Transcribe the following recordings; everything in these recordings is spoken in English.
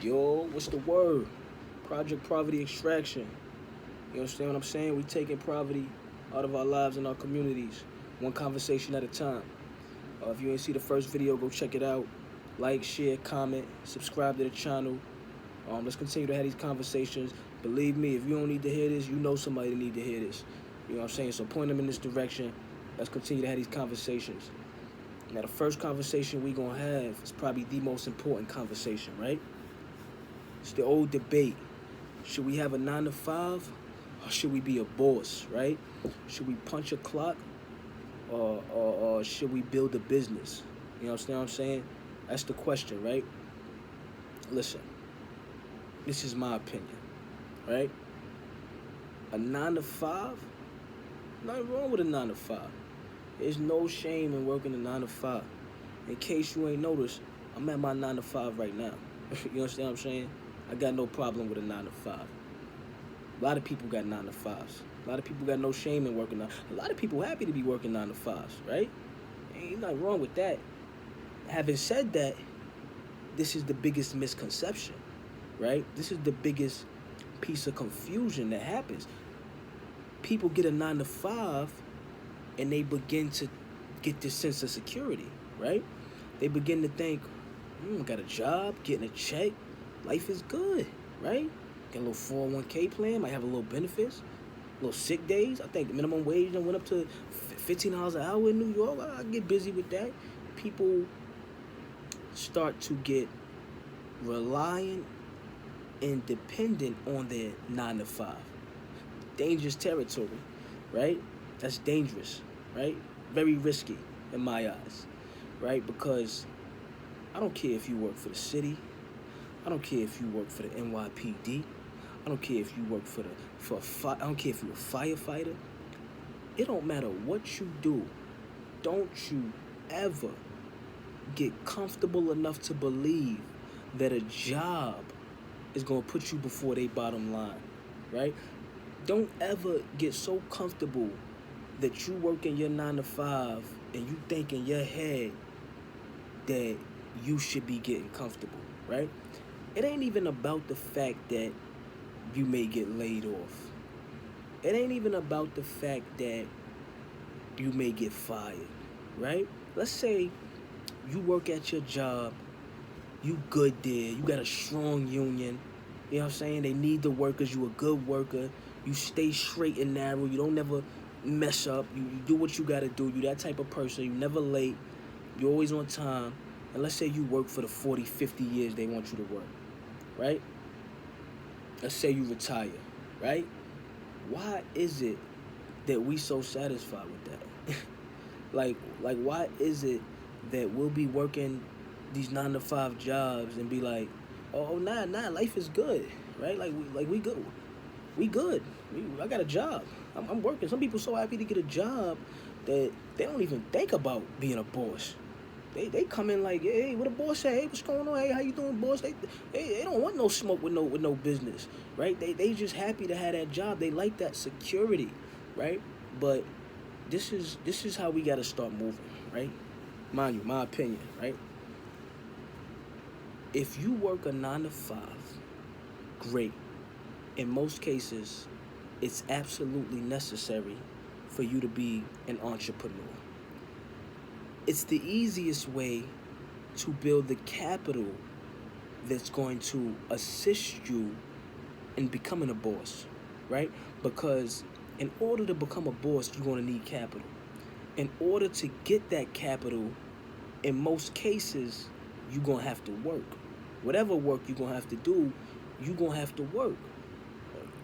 Yo, what's the word? Project Poverty Extraction. You understand what I'm saying? We taking poverty out of our lives and our communities, one conversation at a time. If you ain't see the first video, go check it out. Like, share, comment, subscribe to the channel. Let's continue to have these conversations. Believe me, if you don't need to hear this, you know somebody that need to hear this. You know what I'm saying? So point them in this direction. Let's continue to have these conversations. Now, the first conversation we gonna have is probably the most important conversation, right? It's the old debate. Should we have a 9 to 5 or should we be a boss, right? Should we punch a clock or should we build a business? You know what I'm saying? That's the question, right? Listen, this is my opinion, right? A 9 to 5, nothing wrong with a 9 to 5. There's no shame in working a 9 to 5. In case you ain't noticed, I'm at my 9 to 5 right now. You understand what I'm saying? I got no problem with a 9 to 5. A lot of people got 9 to 5s. A lot of people got no shame in working. A lot of people happy to be working 9 to 5s, right? Ain't nothing wrong with that. Having said that, this is the biggest misconception, right? This is the biggest piece of confusion that happens. People get a 9 to 5 and they begin to get this sense of security, right? They begin to think, got a job, getting a check, life is good, right? Get a little 401k plan, might have a little benefits, a little sick days. I think the minimum wage done went up to $15 an hour in New York. I get busy with that. People start to get reliant and dependent on their 9 to 5. Dangerous territory, right? That's dangerous, right? Very risky in my eyes, right? Because I don't care if you work for the city. I don't care if you work for the NYPD. I don't care if you work I don't care if you're a firefighter. It don't matter what you do. Don't you ever get comfortable enough to believe that a job is going to put you before their bottom line, right? Don't ever get so comfortable that you work in your 9 to 5 and you think in your head that you should be getting comfortable, right? It ain't even about the fact that you may get laid off. It ain't even about the fact that you may get fired, right? Let's say you work at your job, you good there, you got a strong union, you know what I'm saying? They need the workers, you a good worker, you stay straight and narrow, you don't never mess up, you do what you gotta do, you that type of person, you never late, you're always on time, and let's say you work for the 40, 50 years they want you to work, right? Let's say you retire, right? Why is it that we so satisfied with that? like why is it that we'll be working these 9 to 5 jobs and be like, oh nah, life is good, right? We good. I got a job. I'm working. Some people so happy to get a job that they don't even think about being a boss. They come in like, hey, what the boss say? Hey, what's going on? Hey, how you doing, boss? They don't want no smoke with no business, right? They just happy to have that job. They like that security, right? But this is how we gotta start moving, right? Mind you, my opinion, right? If you work a 9 to 5, great. In most cases, it's absolutely necessary for you to be an entrepreneur. It's the easiest way to build the capital that's going to assist you in becoming a boss, right? Because in order to become a boss, you're going to need capital. In order to get that capital, in most cases, you're going to have to work. Whatever work you're going to have to do, you're going to have to work.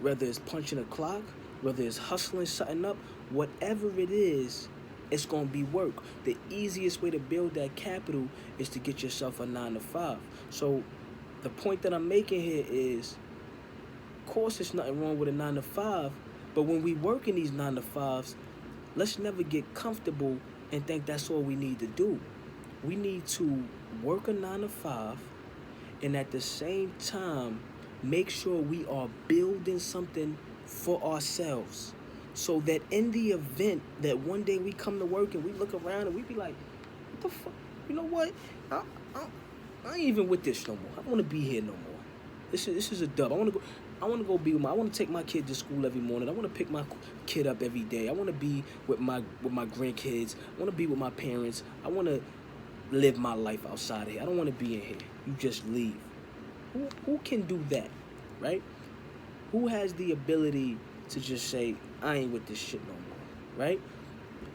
Whether it's punching a clock, whether it's hustling something up, whatever it is, it's going to be work. The easiest way to build that capital is to get yourself a 9 to 5. So the point that I'm making here is, of course, there's nothing wrong with a 9 to 5, but when we work in these 9 to 5s, let's never get comfortable and think that's all we need to do. We need to work a 9 to 5 and at the same time make sure we are building something for ourselves, so that in the event that one day we come to work and we look around and we be like, what the fuck? You know what? I ain't even with this no more. I don't want to be here no more. This is a dub. I want to go be with my. I want to take my kid to school every morning. I want to pick my kid up every day. I want to be with my grandkids. I want to be with my parents. I want to live my life outside of here. I don't want to be in here. You just leave. Who can do that, right? Who has the ability to just say, I ain't with this shit no more, right?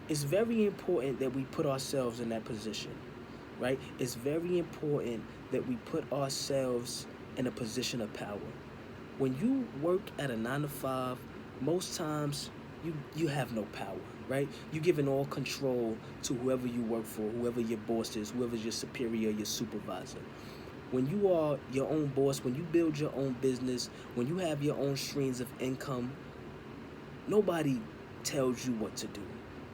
It's very important that we put ourselves in that position, right? It's very important that we put ourselves in a position of power. When you work at a 9 to 5, most times you have no power, right? You giving all control to whoever you work for, whoever your boss is, whoever's your superior, your supervisor. When you are your own boss, when you build your own business, when you have your own streams of income, nobody tells you what to do,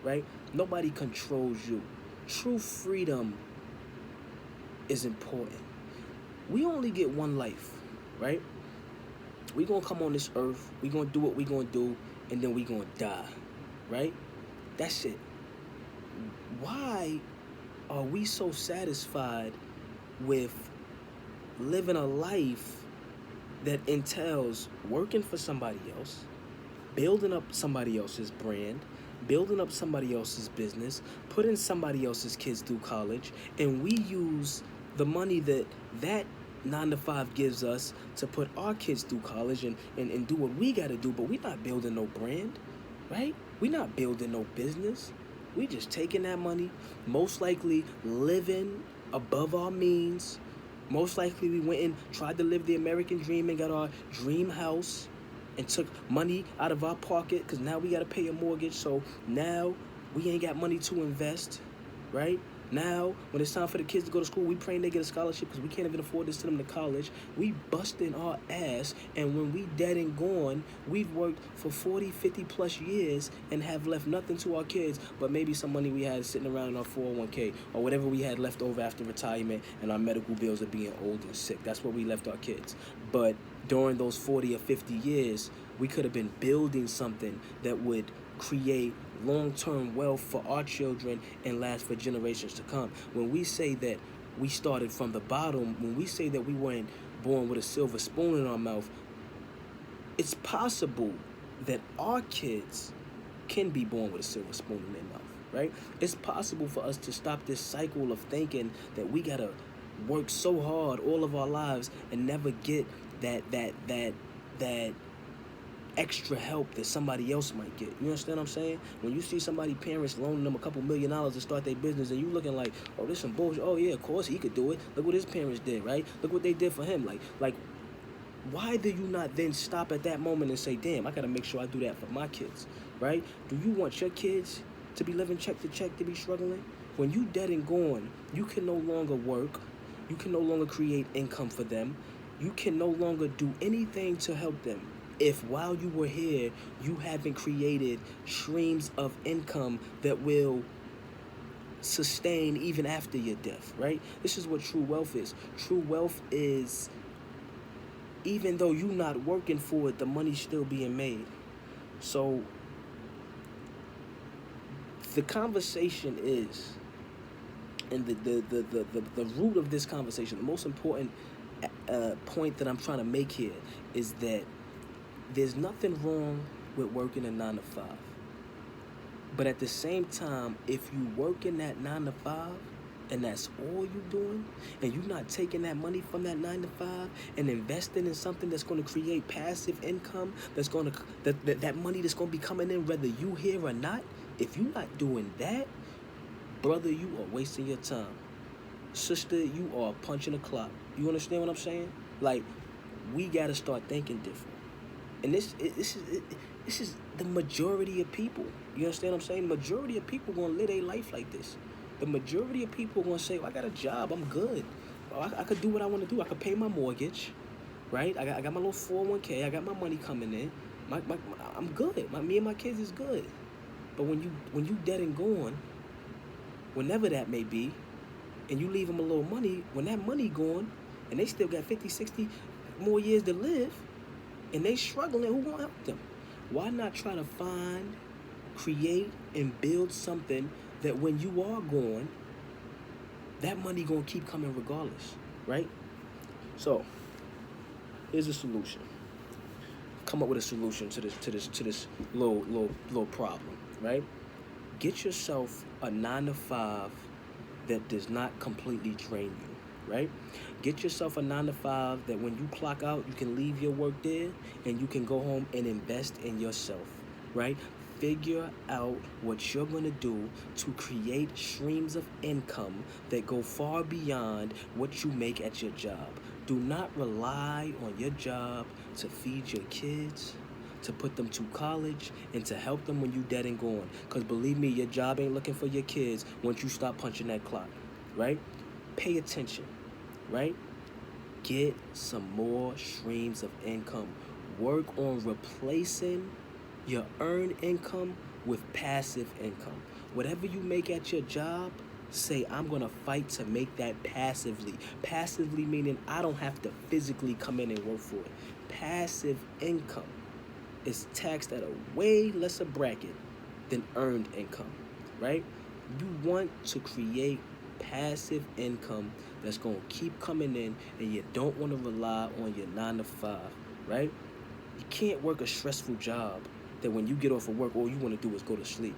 right? Nobody controls you. True freedom is important. We only get one life, right? We gonna come on this earth, we gonna do what we gonna do, and then we gonna die, right? That's it. Why are we so satisfied with living a life that entails working for somebody else, building up somebody else's brand, building up somebody else's business, putting somebody else's kids through college, and we use the money that 9 to 5 gives us to put our kids through college and do what we gotta do, but we not building no brand, right? We not building no business. We just taking that money, most likely living above our means. Most likely we went and tried to live the American dream and got our dream house and took money out of our pocket because now we got to pay a mortgage. So now we ain't got money to invest, right? Now, when it's time for the kids to go to school, we praying they get a scholarship because we can't even afford to send them to college. We busting our ass, and when we dead and gone, we've worked for 40, 50 plus years and have left nothing to our kids but maybe some money we had sitting around in our 401k or whatever we had left over after retirement and our medical bills of being old and sick. That's what we left our kids. But during those 40 or 50 years, we could have been building something that would create long-term wealth for our children and last for generations to come. When we say that we started from the bottom, when we say that we weren't born with a silver spoon in our mouth, it's possible that our kids can be born with a silver spoon in their mouth, right? It's possible for us to stop this cycle of thinking that we gotta work so hard all of our lives and never get that extra help that somebody else might get. You understand what I'm saying? When you see somebody parents loaning them a couple $1,000,000 to start their business and you looking like, oh, this some bullshit. Oh yeah, of course he could do it. Look what his parents did, right? Look what they did for him. Like why do you not then stop at that moment and say, damn, I gotta make sure I do that for my kids, right? Do you want your kids to be living check to check, to be struggling? When you dead and gone, you can no longer work. You can no longer create income for them. You can no longer do anything to help them if while you were here, you haven't created streams of income that will sustain even after your death, right? This is what true wealth is. True wealth is, even though you're not working for it, the money's still being made. So the conversation is, and the root of this conversation, the most important point that I'm trying to make here is that there's nothing wrong with working a 9 to 5. But at the same time, if you work in that 9 to 5 and that's all you're doing, and you're not taking that money from that 9 to 5 and investing in something that's going to create passive income, that's going to that money that's going to be coming in whether you here or not, if you're not doing that, brother, you are wasting your time. Sister, you are punching the clock. You understand what I'm saying? Like, we got to start thinking different. And this is the majority of people. You understand what I'm saying? Majority of people gonna live their life like this. The majority of people gonna say, well, I got a job, I'm good. I could do what I want to do. I could pay my mortgage, right? I got my little 401k. I got my money coming in. I'm good. Me and my kids is good. But when you dead and gone, whenever that may be, and you leave them a little money, when that money gone, and they still got 50, 60 more years to live, and they struggling, who gonna help them? Why not try to find, create, and build something that when you are gone, that money gonna keep coming regardless, right? So Here's a solution. Come up with a solution to this little problem, right? Get yourself a 9 to 5 that does not completely drain you, right? Get yourself a 9 to 5 that when you clock out, you can leave your work there and you can go home and invest in yourself, right? Figure out what you're going to do to create streams of income that go far beyond what you make at your job. Do not rely on your job to feed your kids, to put them to college, and to help them when you dead and gone. Because believe me, your job ain't looking for your kids once you stop punching that clock, right? Pay attention, right? Get some more streams of income. Work on replacing your earned income with passive income. Whatever you make at your job, say, I'm going to fight to make that passively. Passively meaning I don't have to physically come in and work for it. Passive income is taxed at a way lesser bracket than earned income, right? You want to create passive income that's going to keep coming in, and you don't want to rely on your 9 to 5, right? You can't work a stressful job that when you get off of work, all you want to do is go to sleep.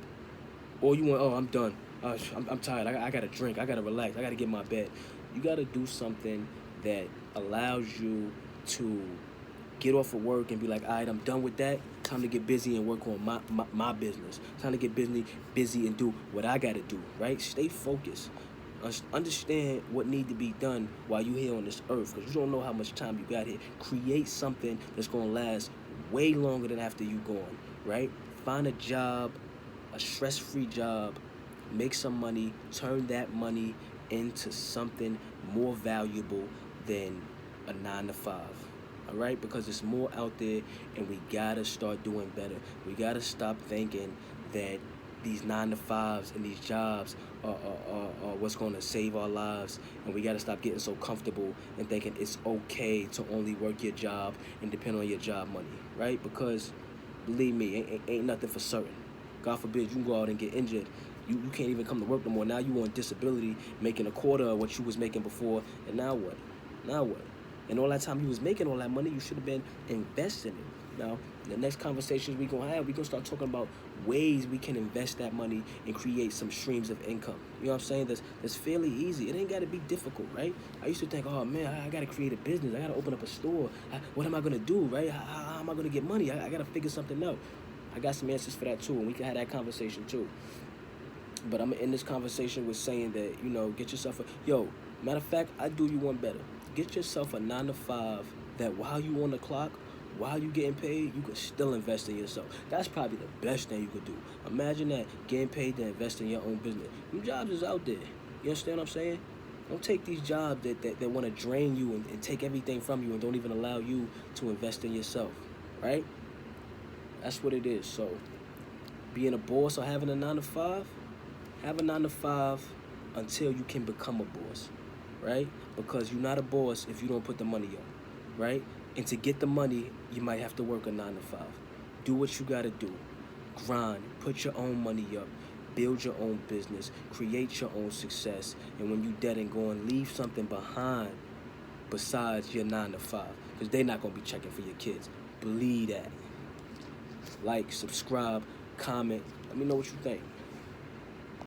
Or you want, oh, I'm done. I'm tired. I got to drink. I got to relax. I got to get in my bed. You got to do something that allows you to get off of work and be like, all right, I'm done with that. Time to get busy and work on my business. Time to get busy and do what I got to do, right? Stay focused. Understand what need to be done while you're here on this earth, because you don't know how much time you got here. Create something that's going to last way longer than after you gone, right? Find a job, a stress-free job, make some money, turn that money into something more valuable than a 9 to 5. All right, because there's more out there, and we gotta start doing better. We gotta stop thinking that these 9 to 5s and these jobs are what's going to save our lives, and we gotta stop getting so comfortable and thinking it's okay to only work your job and depend on your job money, right? Because believe me, ain't nothing for certain. God forbid you can go out and get injured. You can't even come to work no more. Now you on disability, making a quarter of what you was making before, and now what? Now what? And all that time you was making all that money, you should have been investing it. Now, the next conversations we gonna start talking about ways we can invest that money and create some streams of income. You know what I'm saying? That's fairly easy. It ain't gotta be difficult, right? I used to think, oh man, I gotta create a business. I gotta open up a store. What am I gonna do, right? How am I gonna get money? I gotta figure something out. I got some answers for that too, and we can have that conversation too. But I'm in this conversation with saying that, get yourself matter of fact, I do you one better. Get yourself a 9 to 5 that while you on the clock, while you getting paid, you can still invest in yourself. That's probably the best thing you could do. Imagine that, getting paid to invest in your own business. Them jobs is out there. You understand what I'm saying? Don't take these jobs that want to drain you and take everything from you and don't even allow you to invest in yourself, right? That's what it is. So being a boss or having a 9 to 5, have a 9 to 5 until you can become a boss, right? Because you're not a boss if you don't put the money up, right? And to get the money, you might have to work a 9 to 5. Do what you gotta do. Grind. Put your own money up. Build your own business. Create your own success. And when you dead and gone, leave something behind besides your 9 to 5. Because they're not gonna be checking for your kids. Believe that. Like, subscribe, comment. Let me know what you think.